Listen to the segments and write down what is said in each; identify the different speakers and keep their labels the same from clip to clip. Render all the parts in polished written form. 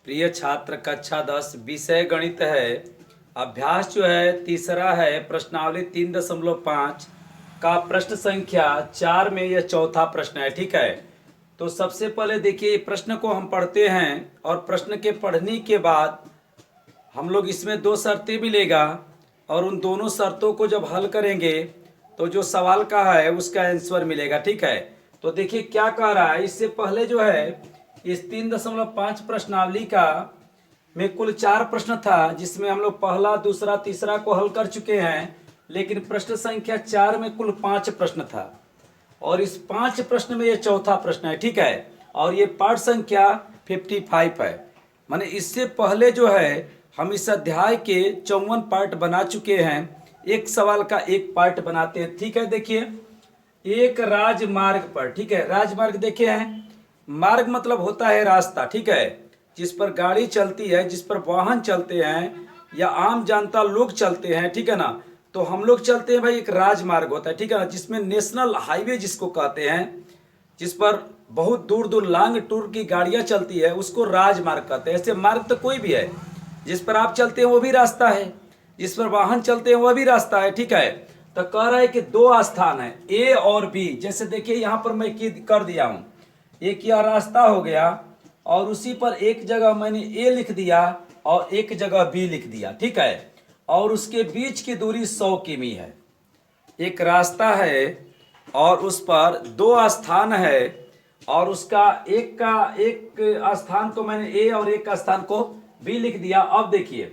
Speaker 1: प्रिय छात्र, कक्षा 10 विषय गणित है। अभ्यास जो है तीसरा है, प्रश्नावली 3.5 का प्रश्न संख्या 4 में यह चौथा प्रश्न है। ठीक है, तो सबसे पहले देखिए प्रश्न को हम पढ़ते हैं और प्रश्न के पढ़ने के बाद हम लोग इसमें दो शर्तें भी लेगा और उन दोनों शर्तों को जब हल करेंगे तो जो सवाल का है उसका आंसर मिलेगा। ठीक है, तो देखिए क्या कह रहा है। इससे पहले जो है इस 3.5 प्रश्नावली का में कुल 4 प्रश्न था, जिसमें हम लोग पहला, दूसरा, तीसरा को हल कर चुके हैं। लेकिन प्रश्न संख्या 4 में कुल 5 प्रश्न था और इस 5 प्रश्न में ये चौथा प्रश्न है। ठीक है, और ये पाठ संख्या 55 है। माने इससे पहले जो है हम इस अध्याय के 54 पार्ट बना चुके हैं। एक सवाल का एक पार्ट बनाते हैं। ठीक है, देखिए एक राजमार्ग पर, ठीक है, राजमार्ग देखे हैं, मार्ग मतलब होता है रास्ता। ठीक है, जिस पर गाड़ी चलती है, जिस पर वाहन चलते हैं या आम जनता लोग चलते हैं। ठीक है ना, तो हम लोग चलते हैं भाई, एक राजमार्ग होता है। ठीक है ना, जिसमें नेशनल हाईवे जिसको कहते हैं, जिस पर बहुत दूर दूर लॉन्ग टूर की गाड़ियां चलती है, उसको राजमार्ग कहते हैं। ऐसे मार्ग तो कोई भी है, जिस पर आप चलते हैं वो भी रास्ता है, जिस पर वाहन चलते हैं वह भी रास्ता है। ठीक है, तो कह रहा है कि दो स्थान है ए और बी। जैसे देखिए यहाँ पर मैं कर दिया हूँ, एक यह रास्ता हो गया और उसी पर एक जगह मैंने ए लिख दिया और एक जगह बी लिख दिया। ठीक है, और उसके बीच की दूरी 100 किमी है। एक रास्ता है और उस पर दो स्थान है और उसका एक स्थान को मैंने ए और एक स्थान को बी लिख दिया। अब देखिए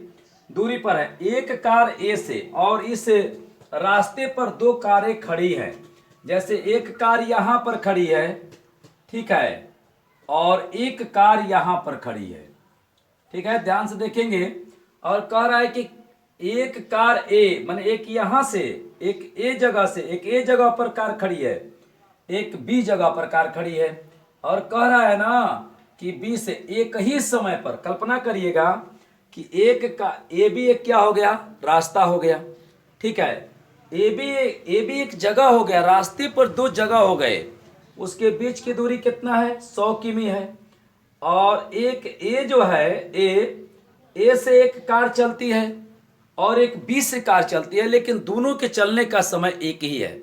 Speaker 1: दूरी पर है, एक कार ए से और इस रास्ते पर दो कारें खड़ी हैं। जैसे एक कार यहाँ पर खड़ी है, ठीक है, और एक कार यहाँ पर खड़ी है। ठीक है, ध्यान से देखेंगे। और कह रहा है कि एक कार ए, माने एक यहाँ से, एक ए जगह से, एक ए जगह पर कार खड़ी है, एक बी जगह पर कार खड़ी है। और कह रहा है ना कि बी से एक ही समय पर, कल्पना करिएगा कि एक का ए बी एक क्या हो गया, रास्ता हो गया। ठीक है, ए बी एक जगह हो गया, रास्ते पर दो जगह हो गए। उसके बीच की दूरी कितना है, 100 किमी है। और एक ए जो है, ए से एक कार चलती है और एक बी से कार चलती है, लेकिन दोनों के चलने का समय एक ही है।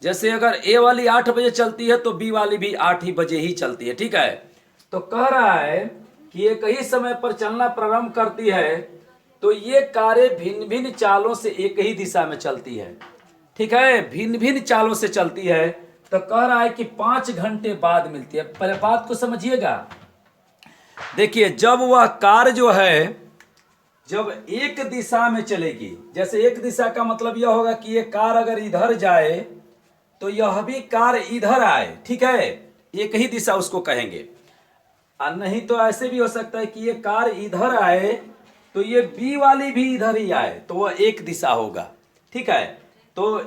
Speaker 1: जैसे अगर ए वाली 8 बजे चलती है तो बी वाली भी 8 ही बजे ही चलती है। ठीक है, तो कह रहा है कि एक ही समय पर चलना प्रारंभ करती है तो ये कारें भिन्न भिन्न चालों से एक ही दिशा में चलती है। ठीक है, भिन्न भिन्न चालों से चलती है। तो कह रहा है कि 5 घंटे बाद मिलती है। पहले बात को समझिएगा। देखिए जब वह कार जो है, जब एक दिशा में चलेगी, जैसे एक दिशा का मतलब यह होगा कि ये कार अगर इधर जाए तो यह भी कार इधर आए। ठीक है, एक ही दिशा उसको कहेंगे। और नहीं तो ऐसे भी हो सकता है कि ये कार इधर आए तो ये बी वाली भी इधर ही आए, तो वह एक दिशा होगा। ठीक है, तो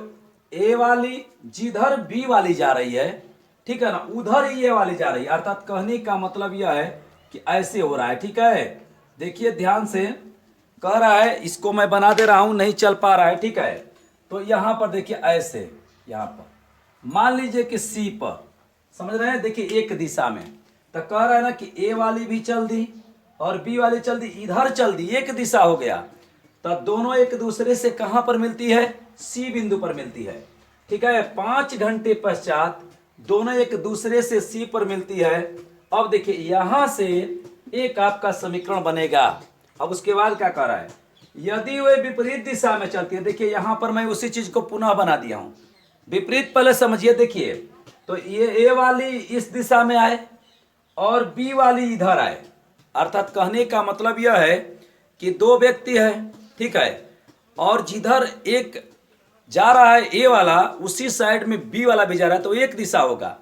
Speaker 1: ए वाली जिधर बी वाली जा रही है, ठीक है ना, उधर ही ये वाली जा रही है। अर्थात कहने का मतलब यह है कि ऐसे हो रहा है। ठीक है, देखिए ध्यान से, कह रहा है, इसको मैं बना दे रहा हूं, नहीं चल पा रहा है। ठीक है, तो यहां पर देखिए ऐसे, यहां पर मान लीजिए कि सी पर, समझ रहे हैं, देखिए एक दिशा में। तो कह रहा है ना कि ए वाली भी चल दी और बी वाली चल दी, इधर चल दी, एक दिशा हो गया। तब दोनों एक दूसरे से कहां पर मिलती है, सी बिंदु पर मिलती है। ठीक है, 5 घंटे पश्चात दोनों एक दूसरे से सी पर मिलती है। अब देखिए यहां से एक आपका समीकरण बनेगा। अब उसके बाद क्या कर रहा है, यदि वे विपरीत दिशा में चलती है, देखिए यहां पर मैं उसी चीज को पुनः बना दिया हूं। विपरीत पहले समझिए। देखिए तो ये ए वाली इस दिशा में आए और बी वाली इधर आए। अर्थात कहने का मतलब यह है कि दो व्यक्ति है, ठीक है, और जिधर एक जा रहा है ए वाला, उसी साइड में बी वाला भी जा रहा है, तो एक दिशा होगा।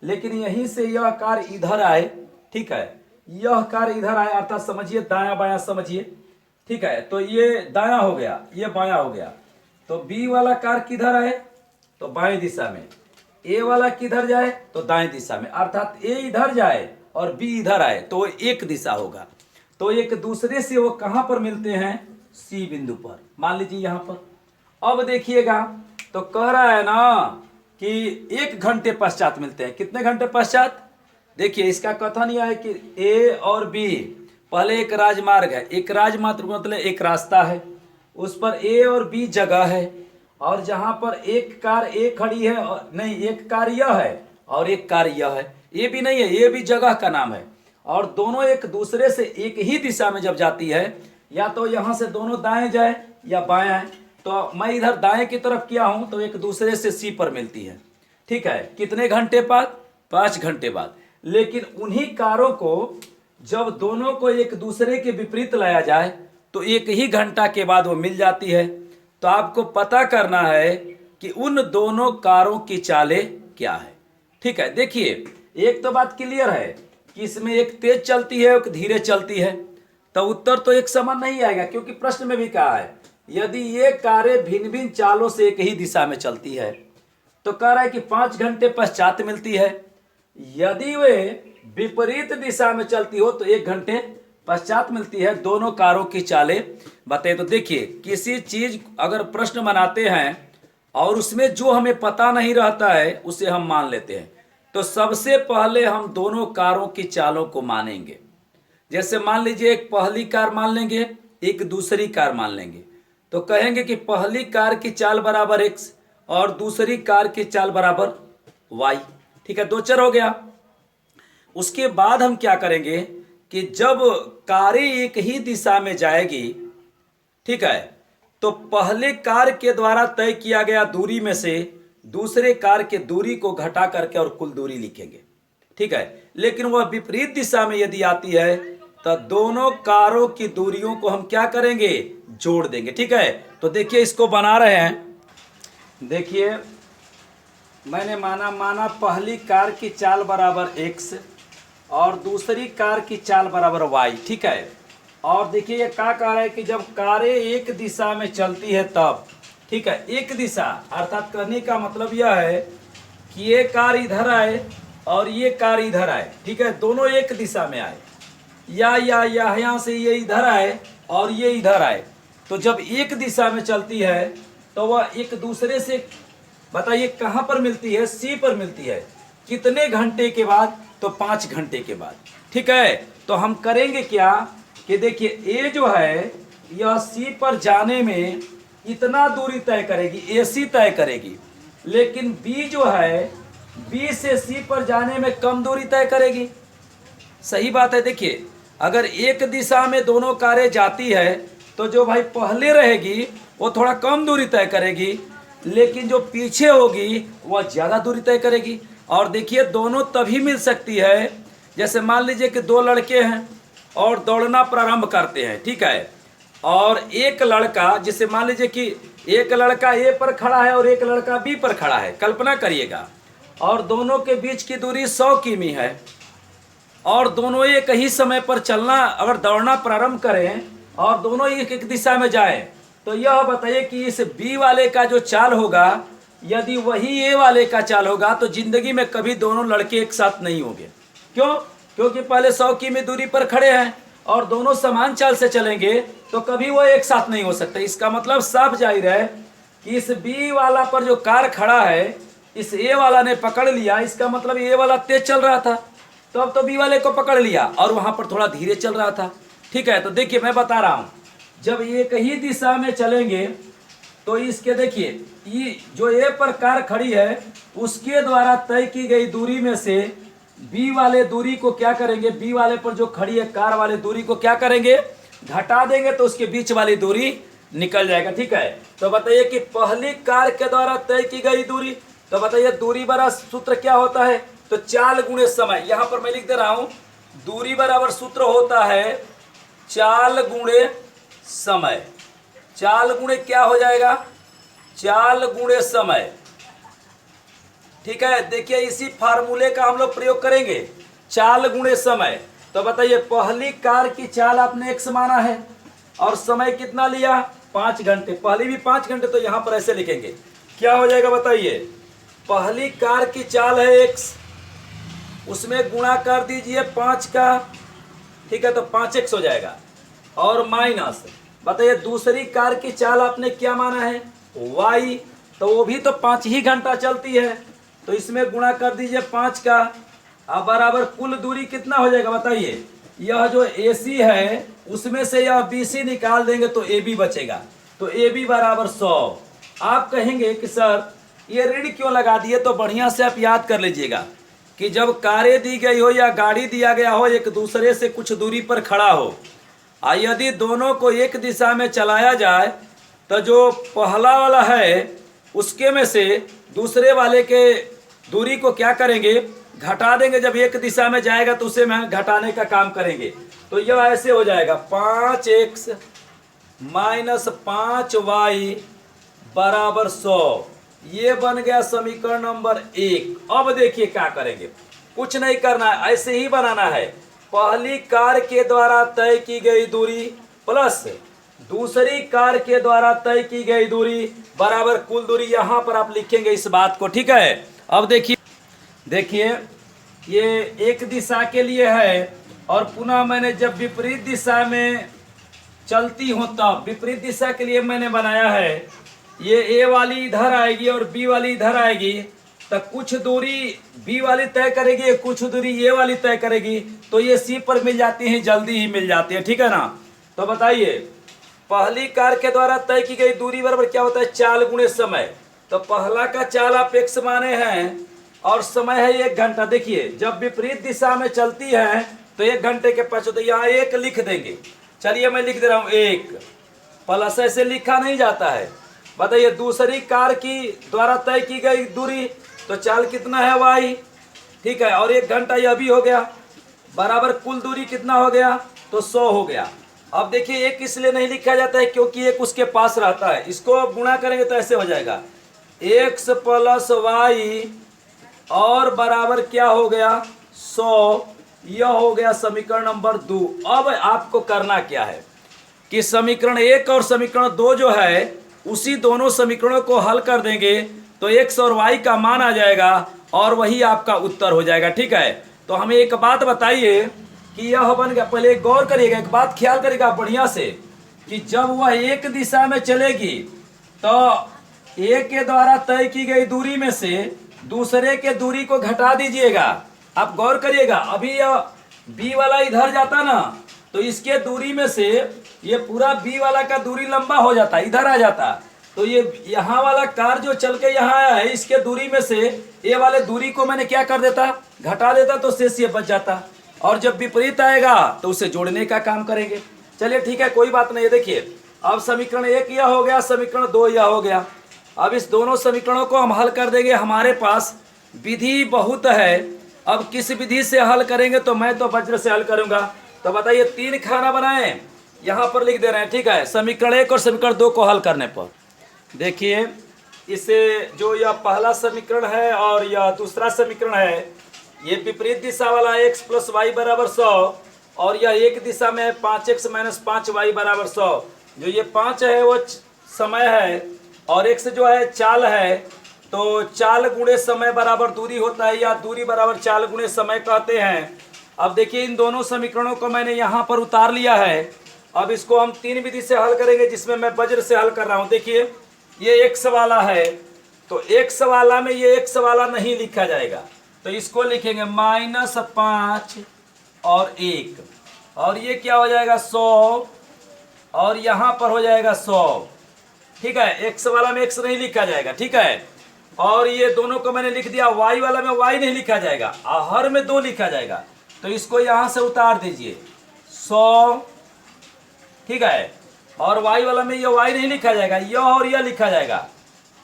Speaker 1: लेकिन यहीं से यह कार इधर आए, ठीक है, यह कार इधर आए, अर्थात समझिए दायां बायां समझिए। ठीक है, तो ये दायां हो गया, ये बायां हो गया। तो बी वाला कार किधर आए, तो बाएं दिशा में। ए वाला किधर जाए, तो दाएं दिशा में। अर्थात ए इधर जाए और बी इधर आए तो एक दिशा होगा। तो एक दूसरे से वो कहां पर मिलते हैं, सी बिंदु पर, मान लीजिए यहां पर। अब देखिएगा, तो कह रहा है ना कि 1 घंटे पश्चात मिलते हैं। कितने घंटे पश्चात, देखिए इसका कथन यह है कि ए और बी पहले एक राजमार्ग है, एक राजमार्ग मतलब एक रास्ता है, उस पर ए और बी जगह है, और जहां पर एक कार ए खड़ी है और नहीं, एक कार यह है और एक कार यह है, ये भी नहीं है, ये भी जगह का नाम है, और दोनों एक दूसरे से एक ही दिशा में जब जाती है, या तो यहां से दोनों दाएं जाए या बाएं आए, तो मैं इधर दाएं की तरफ किया हूं तो एक दूसरे से सी पर मिलती है, ठीक है। कितने घंटे बाद? 5 घंटे बाद। लेकिन उन्हीं कारों को जब दोनों को एक दूसरे के विपरीत लाया जाए तो एक ही घंटा के बाद वो मिल जाती है। तो आपको पता करना है कि उन दोनों कारों की चालें क्या है, ठीक है। देखिए, एक तो बात क्लियर है कि इसमें एक तेज चलती है, एक धीरे चलती है, तो उत्तर तो एक समान नहीं आएगा, क्योंकि प्रश्न में भी कहा है यदि ये कारें भिन्न भिन्न चालों से एक ही दिशा में चलती है तो कह रहा है कि 5 घंटे पश्चात मिलती है। यदि वे विपरीत दिशा में चलती हो तो 1 घंटे पश्चात मिलती है। दोनों कारों की चालें बताइए। तो देखिए, किसी चीज अगर प्रश्न बनाते हैं और उसमें जो हमें पता नहीं रहता है उसे हम मान लेते हैं, तो सबसे पहले हम दोनों कारों की चालों को मानेंगे। जैसे मान लीजिए एक पहली कार मान लेंगे, एक दूसरी कार मान लेंगे, तो कहेंगे कि पहली कार की चाल बराबर x और दूसरी कार की चाल बराबर y, ठीक है, दो चर हो गया। उसके बाद हम क्या करेंगे कि जब कारें एक ही दिशा में जाएगी, ठीक है, तो पहले कार के द्वारा तय किया गया दूरी में से दूसरे कार के दूरी को घटा करके और कुल दूरी लिखेंगे, ठीक है। लेकिन वह विपरीत दिशा में यदि आती है तो दोनों कारों की दूरियों को हम क्या करेंगे? जोड़ देंगे, ठीक है। तो देखिए, इसको बना रहे हैं। देखिए, मैंने माना पहली कार की चाल बराबर x और दूसरी कार की चाल बराबर y, ठीक है। और देखिए ये क्या कह रहा है कि जब कारें एक दिशा में चलती है तब, ठीक है, एक दिशा अर्थात कहने का मतलब यह है कि ये कार इधर आए और ये कार इधर आए, ठीक है, दोनों एक दिशा में आए, या यहाँ से ये इधर आए और ये इधर आए, तो जब एक दिशा में चलती है तो वह एक दूसरे से, बताइए कहाँ पर मिलती है? सी पर मिलती है। कितने घंटे के बाद? तो 5 घंटे के बाद, ठीक है। तो हम करेंगे क्या कि देखिए, ए जो है यह सी पर जाने में इतना दूरी तय करेगी, ए सी तय करेगी, लेकिन बी जो है बी से सी पर जाने में कम दूरी तय करेगी। सही बात है। देखिए, अगर एक दिशा में दोनों कारें जाती है तो जो भाई पहले रहेगी वो थोड़ा कम दूरी तय करेगी, लेकिन जो पीछे होगी वह ज़्यादा दूरी तय करेगी। और देखिए, दोनों तभी मिल सकती है जैसे मान लीजिए कि 2 लड़के हैं और दौड़ना प्रारंभ करते हैं, ठीक है, और एक लड़का, जैसे मान लीजिए कि एक लड़का ए पर खड़ा है और एक लड़का बी पर खड़ा है, कल्पना करिएगा, और दोनों के बीच की दूरी 100 किमी है, और दोनों एक ही समय पर चलना, अगर दौड़ना प्रारंभ करें और दोनों एक दिशा में जाएं, तो यह बताइए कि इस बी वाले का जो चाल होगा यदि वही ए वाले का चाल होगा तो जिंदगी में कभी दोनों लड़के एक साथ नहीं होंगे। क्यों? क्योंकि पहले 100 किमी दूरी पर खड़े हैं और दोनों समान चाल से चलेंगे तो कभी वो एक साथ नहीं हो सकते। इसका मतलब साफ जाहिर है कि इस बी वाला पर जो कार खड़ा है, इस ए वाला ने पकड़ लिया, इसका मतलब ए वाला तेज चल रहा था, तो अब तो बी वाले को पकड़ लिया और वहां पर थोड़ा धीरे चल रहा था, ठीक है। तो देखिए, मैं बता रहा हूं, जब एक ही दिशा में चलेंगे तो इसके देखिए, ये जो ए पर कार खड़ी है उसके द्वारा तय की गई दूरी में से बी वाले दूरी को क्या करेंगे? बी वाले पर जो खड़ी है कार वाले दूरी को क्या करेंगे? घटा देंगे, तो उसके बीच वाली दूरी निकल जाएगा, ठीक है। तो बताइए कि पहली कार के द्वारा तय की गई दूरी, तो बताइए दूरी बराबर सूत्र क्या होता है? तो चाल गुणे समय। यहां पर मैं लिख दे रहा हूं, दूरी बराबर सूत्र होता है चाल गुणे समय। चाल गुणे क्या हो जाएगा? चाल गुणे समय, ठीक है। देखिए, इसी फार्मूले का हम लोग प्रयोग करेंगे, चाल गुणे समय। तो बताइए, पहली कार की चाल आपने x माना है और समय कितना लिया? 5 घंटे। पहली भी 5 घंटे, तो यहां पर ऐसे लिखेंगे, क्या हो जाएगा बताइए? पहली कार की चाल है x, उसमें गुणा कर दीजिए 5 का, ठीक है, तो 5x हो जाएगा, और माइनस, बताइए दूसरी कार की चाल आपने क्या माना है? y, तो वो भी तो 5 ही घंटा चलती है, तो इसमें गुणा कर दीजिए 5 का, अब बराबर कुल दूरी कितना हो जाएगा बताइए? यह जो AC है उसमें से यह BC निकाल देंगे तो AB बचेगा, तो AB बराबर 100। आप कहेंगे कि सर ये ऋण क्यों लगा दिए, तो बढ़िया से आप याद कर लीजिएगा कि जब कारें दी गई हो या गाड़ी दिया गया हो, एक दूसरे से कुछ दूरी पर खड़ा हो, यदि दोनों को एक दिशा में चलाया जाए तो जो पहला वाला है उसके में से दूसरे वाले के दूरी को क्या करेंगे, घटा देंगे। जब एक दिशा में जाएगा तो उसे हम घटाने का काम करेंगे, तो यह ऐसे हो जाएगा 5x माइनस 5y बराबर 100। ये बन गया समीकरण नंबर 1। अब देखिए क्या करेंगे, कुछ नहीं करना है, ऐसे ही बनाना है। पहली कार के द्वारा तय की गई दूरी प्लस दूसरी कार के द्वारा तय की गई दूरी बराबर कुल दूरी। यहां पर आप लिखेंगे इस बात को, ठीक है। अब देखिए ये एक दिशा के लिए है, और पुनः मैंने जब विपरीत दिशा में चलती हूं तब विपरीत दिशा के लिए मैंने बनाया है। ये A वाली इधर आएगी और B वाली इधर आएगी, तो कुछ दूरी B वाली तय करेगी, कुछ दूरी A वाली तय करेगी, तो ये C पर मिल जाती है, जल्दी ही मिल जाती है, ठीक है ना। तो बताइए पहली कार के द्वारा तय की गई दूरी बराबर क्या होता है, चाल गुणे समय। तो पहला का चाल आप x माने हैं और समय है 1 घंटा। देखिए जब विपरीत दिशा में चलती है तो 1 घंटे के पश्चात, तो यहाँ 1 लिख देंगे। चलिए मैं लिख दे रहा हूँ 1 प्लस, ऐसे लिखा नहीं जाता है। बताइए दूसरी कार की द्वारा तय की गई दूरी, तो चाल कितना है y, ठीक है, और 1 घंटा यह भी हो गया, बराबर कुल दूरी कितना हो गया, तो 100 हो गया। अब देखिए 1 इसलिए नहीं लिखा जाता है क्योंकि 1 उसके पास रहता है। इसको गुणा करेंगे तो ऐसे हो जाएगा x प्लस y और बराबर क्या हो गया 100। यह हो गया समीकरण नंबर 2। अब आपको करना क्या है कि समीकरण 1 और समीकरण 2 जो है उसी दोनों समीकरणों को हल कर देंगे तो x और y का मान आ जाएगा और वही आपका उत्तर हो जाएगा, ठीक है। तो हमें एक बात बताइए कि यह बन गया। पहले गौर करिएगा, एक बात ख्याल करिएगा बढ़िया से कि जब वह एक दिशा में चलेगी तो A के द्वारा तय की गई दूरी में से दूसरे के दूरी को घटा दीजिएगा। आप गौर करिएगा, अभी यह B वाला इधर जाता ना, तो इसके दूरी में से ये पूरा B वाला का दूरी लंबा हो जाता, इधर आ जाता, तो ये यहाँ वाला कार जो चल के यहाँ आया है इसके दूरी में से ये वाले दूरी को मैंने क्या कर देता, घटा देता, तो शेष ये बच जाता। और जब विपरीत आएगा तो उसे जोड़ने का काम करेंगे। चलिए ठीक है, कोई बात नहीं। देखिए अब समीकरण 1 यह हो गया, समीकरण 2 यह हो गया। अब इस दोनों समीकरणों को हम हल कर देंगे। हमारे पास विधि बहुत है, अब किस विधि से हल करेंगे, तो मैं तो वज्र से हल करूंगा। तो बताइए 3 खाना बनाएं, यहाँ पर लिख दे रहे हैं, ठीक है। समीकरण 1 और समीकरण 2 को हल करने पर देखिए इसे जो यह पहला समीकरण है और यह दूसरा समीकरण है, ये विपरीत दिशा वाला x प्लस वाई बराबर 100 और यह एक दिशा में 5x माइनस 5y बराबर 100। जो ये 5 है वो समय है और x जो है चाल है, तो चाल गुणे समय बराबर दूरी होता है, या दूरी बराबर चाल गुणे समय कहते हैं। अब देखिए इन दोनों समीकरणों को मैंने यहाँ पर उतार लिया है। अब इसको हम 3 विधि से हल करेंगे, जिसमें मैं वज्र से हल कर रहा हूँ। देखिए ये x वाला है, तो x वाला में ये x वाला नहीं लिखा जाएगा, तो इसको लिखेंगे -5 और 1, और ये क्या हो जाएगा 100 और यहाँ पर हो जाएगा 100, ठीक है। x वाला में x नहीं लिखा जाएगा, ठीक है। और ये दोनों को मैंने लिख दिया, y वाला में y नहीं लिखा जाएगा, हर में 2 लिखा जाएगा, तो इसको यहाँ से उतार दीजिए 100, ठीक है। और y वाला में ये y नहीं लिखा जाएगा, यह और यह लिखा जाएगा,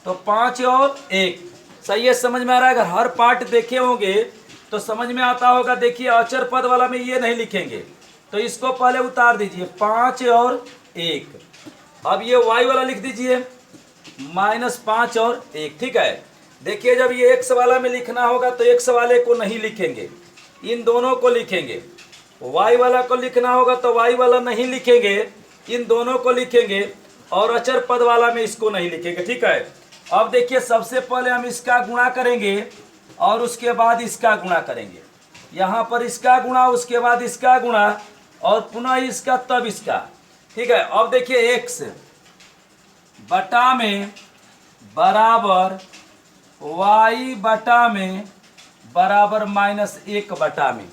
Speaker 1: तो 5 और 1। सही है, समझ में आ रहा है। अगर हर पार्ट देखे होंगे तो समझ में आता होगा। देखिए अचर पद वाला में ये नहीं लिखेंगे, तो इसको पहले उतार दीजिए 5 और 1। अब ये y वाला लिख दीजिए -5 और 1, ठीक है। देखिए जब ये x वाला में लिखना होगा तो x वाले को नहीं लिखेंगे, इन दोनों को लिखेंगे। y वाला को लिखना होगा तो y वाला नहीं लिखेंगे, इन दोनों को लिखेंगे। और अचर पद वाला में इसको नहीं लिखेंगे, ठीक है। अब देखिए सबसे पहले हम इसका गुणा करेंगे और उसके बाद इसका गुणा करेंगे। यहाँ पर इसका गुणा, उसके बाद इसका गुणा और पुनः इसका तब इसका, ठीक है। अब देखिए x बटा में बराबर y बटा में बराबर -1 बटा में,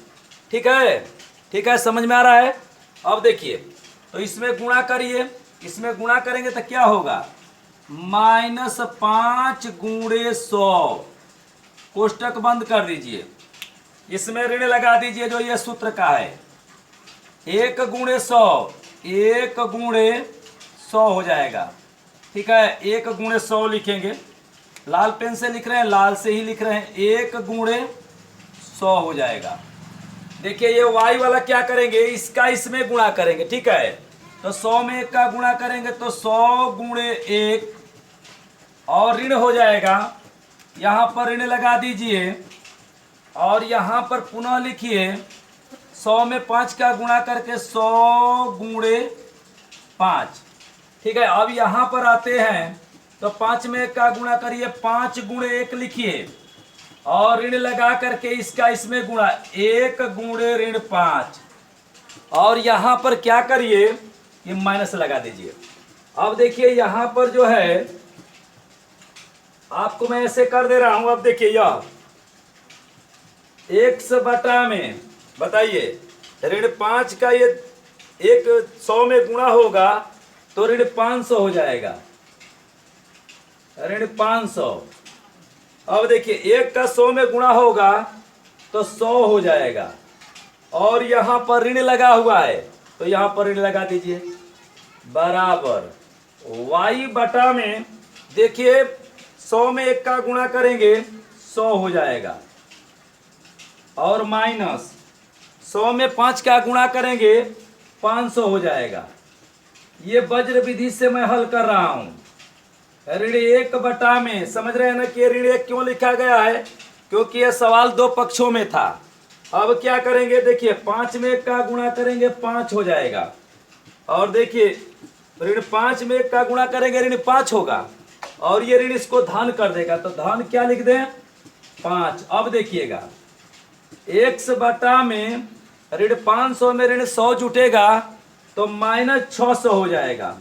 Speaker 1: ठीक है। ठीक है, समझ में आ रहा है। अब देखिए, तो इसमें गुणा करिए, इसमें गुणा करेंगे तो क्या होगा, -5 गुणे 100, कोष्टक बंद कर दीजिए, इसमें ऋण लगा दीजिए जो ये सूत्र का है, 1 गुणे 100, 1 गुणे 100 हो जाएगा। ठीक है, 1 गुणे 100 लिखेंगे, लाल पेन से लिख रहे हैं, लाल से ही लिख रहे हैं, 1 गुणे 100 हो जाएगा। देखिए ये y वाला क्या करेंगे, इसका इसमें गुणा करेंगे। ठीक है, तो 100 में 1 का गुणा करेंगे तो 100 गुणे 1 और ऋण हो जाएगा, यहाँ पर ऋण लगा दीजिए और यहाँ पर पुनः लिखिए 100 में 5 का गुणा करके 100 गुणे 5। ठीक है, अब यहाँ पर आते हैं तो 5 में 1 का गुणा करिए, 5 गुणे 1 लिखिए और ऋण लगा करके इसका इसमें गुणा, 1 गुणे ऋण 5 और यहाँ पर क्या करिए, ये माइनस लगा दीजिए। अब देखिए यहाँ पर जो है आपको मैं ऐसे कर दे रहा हूं, अब देखिए यह x बटा में, बताइए ऋण 5 का ये 100 में गुणा होगा तो ऋण 500 हो जाएगा, ऋण 500। अब देखिए 1 का 100 में गुणा होगा तो 100 हो जाएगा और यहाँ पर ऋण लगा हुआ है तो यहाँ पर ऋण लगा दीजिए, बराबर y बटा में, देखिए 100 में 1 का गुणा करेंगे 100 हो जाएगा और माइनस 100 में 5 का गुणा करेंगे 500 हो जाएगा। ये वज्र विधि से मैं हल कर रहा हूं, ऋण 1 बटा में, समझ रहे हैं ना कि ऋण 1 क्यों लिखा गया है, क्योंकि यह सवाल 2 पक्षों में था। अब क्या करेंगे, देखिए 5 में 1 का गुणा करेंगे 5 हो जाएगा और देखिए ऋण 5 में 1 का गुणा करेंगे ऋण 5 होगा और ये ऋण इसको धन कर देगा, तो धन क्या लिख दें, 5। अब देखिएगा x बटा में ऋण 500 में ऋण 100 जुटेगा तो -600 हो जाएगा।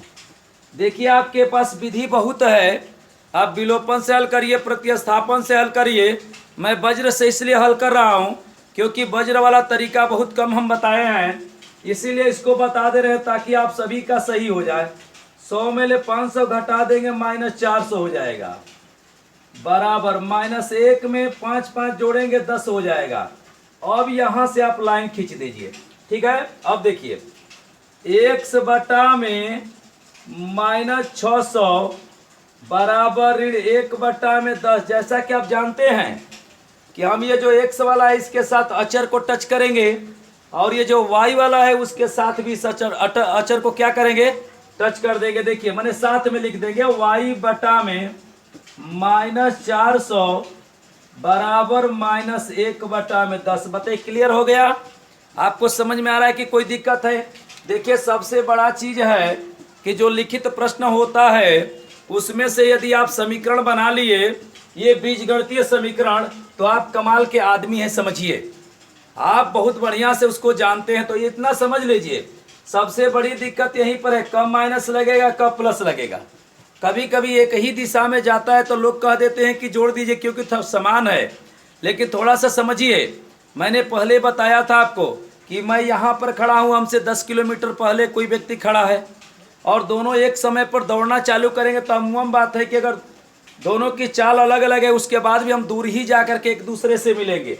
Speaker 1: देखिए आपके पास विधि बहुत है, आप विलोपन से हल करिए, प्रतिस्थापन से हल करिए, मैं वज्र से इसलिए हल कर रहा हूं क्योंकि वज्र वाला तरीका बहुत कम हम बताए हैं, इसीलिए इसको बता दे रहे हैं ताकि आप सभी का सही हो जाए। 100 में ले 500 घटा देंगे -400 हो जाएगा, बराबर -1 में 5 5 जोड़ेंगे 10 हो जाएगा। अब यहां से आप लाइन खींच दीजिए। ठीक है, अब देखिए x बटा में -600 बराबर ऋण 1 बटा में 10। जैसा कि आप जानते हैं कि हम ये जो x वाला है इसके साथ अचर को टच करेंगे और ये जो y वाला है उसके साथ भी इस अचर को क्या करेंगे, टच कर देंगे। देखिए मैंने साथ में लिख देंगे y बटा में -400 बराबर -1 बटा में 10। बताइए क्लियर हो गया, आपको समझ में आ रहा है कि कोई दिक्कत है। देखिए सबसे बड़ा चीज है कि जो लिखित प्रश्न होता है उसमें से यदि आप समीकरण बना लिए, ये बीजगणितीय समीकरण, तो आप कमाल के आदमी हैं, समझिए आप बहुत बढ़िया से उसको जानते हैं। तो ये इतना समझ लीजिए, सबसे बड़ी दिक्कत यहीं पर है, कब माइनस लगेगा कब प्लस लगेगा। कभी कभी एक ही दिशा में जाता है तो लोग कह देते हैं कि जोड़ दीजिए क्योंकि समान है, लेकिन थोड़ा सा समझिए। मैंने पहले बताया था आपको कि मैं यहाँ पर खड़ा हूँ, हमसे 10 किलोमीटर पहले कोई व्यक्ति खड़ा है और दोनों एक समय पर दौड़ना चालू करेंगे तो अमूमन बात है कि अगर दोनों की चाल अलग अलग है उसके बाद भी हम दूर ही जा करके एक दूसरे से मिलेंगे।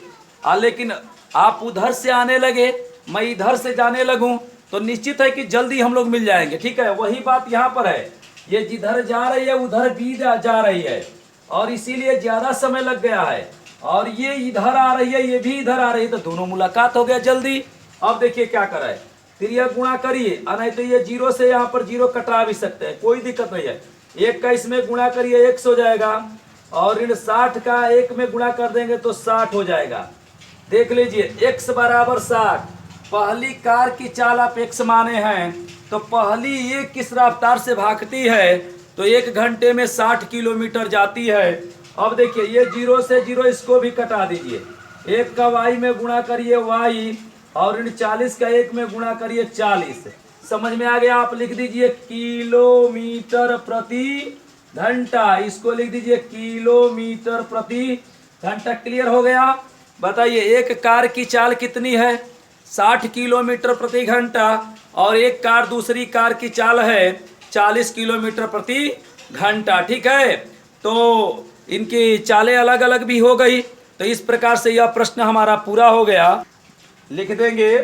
Speaker 1: लेकिन आप उधर से आने लगे, मैं इधर से जाने लगूं, तो निश्चित है कि जल्दी हम लोग मिल जाएंगे। ठीक है, वही बात यहाँ पर है, ये जिधर जा रही है उधर भी जा रही है और इसीलिए ज़्यादा समय लग गया है, और ये इधर आ रही है ये भी इधर आ रही है, तो दोनों मुलाकात हो गया जल्दी। अब देखिए क्या कर रहा है, त्रिया गुणा करिए, नहीं तो ये 0 से यहाँ पर 0 कटा भी सकते हैं, कोई दिक्कत नहीं है। 1 का इसमें गुणा करिए 100 हो जाएगा और ऋण 60 का 1 में गुणा कर देंगे तो 60 हो जाएगा। देख लीजिए x बराबर 60, पहली कार की चाल आप x माने हैं तो पहली ये किस रफ्तार से भागती है, तो 1 घंटे में 60 किलोमीटर जाती है। अब देखिए ये 0 से 0 इसको भी कटा दीजिए, 1 का y में गुणा करिए y और ऋण 40 का 1 में गुणा करिए 40। समझ में आ गया, आप लिख दीजिए किलोमीटर प्रति घंटा, इसको लिख दीजिए किलोमीटर प्रति घंटा। क्लियर हो गया। बताइए एक कार की चाल कितनी है, 60 किलोमीटर प्रति घंटा और एक कार दूसरी कार की चाल है 40 किलोमीटर प्रति घंटा। ठीक है, तो इनकी चालें अलग अलग भी हो गई। तो इस प्रकार से यह प्रश्न हमारा पूरा हो गया। लिख देंगे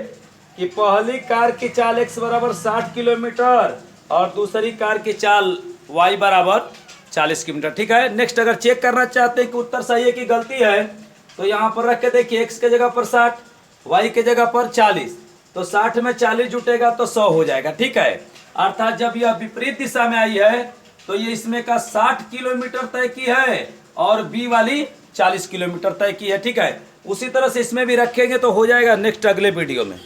Speaker 1: कि पहली कार की चाल x बराबर 60 किलोमीटर और दूसरी कार की चाल y बराबर 40 किलोमीटर। ठीक है, नेक्स्ट अगर चेक करना चाहते हैं कि उत्तर सही है कि गलती है, तो यहाँ पर रख के देखिए x के जगह पर 60, y के जगह पर 40, तो 60 में 40 जुटेगा तो 100 हो जाएगा। ठीक है, अर्थात जब यह विपरीत दिशा में आई है तो ये इसमें का 60 किलोमीटर तय की है और बी वाली 40 किलोमीटर तय की है। ठीक है, उसी तरह से इसमें भी रखेंगे तो हो जाएगा नेक्स्ट अगले वीडियो में।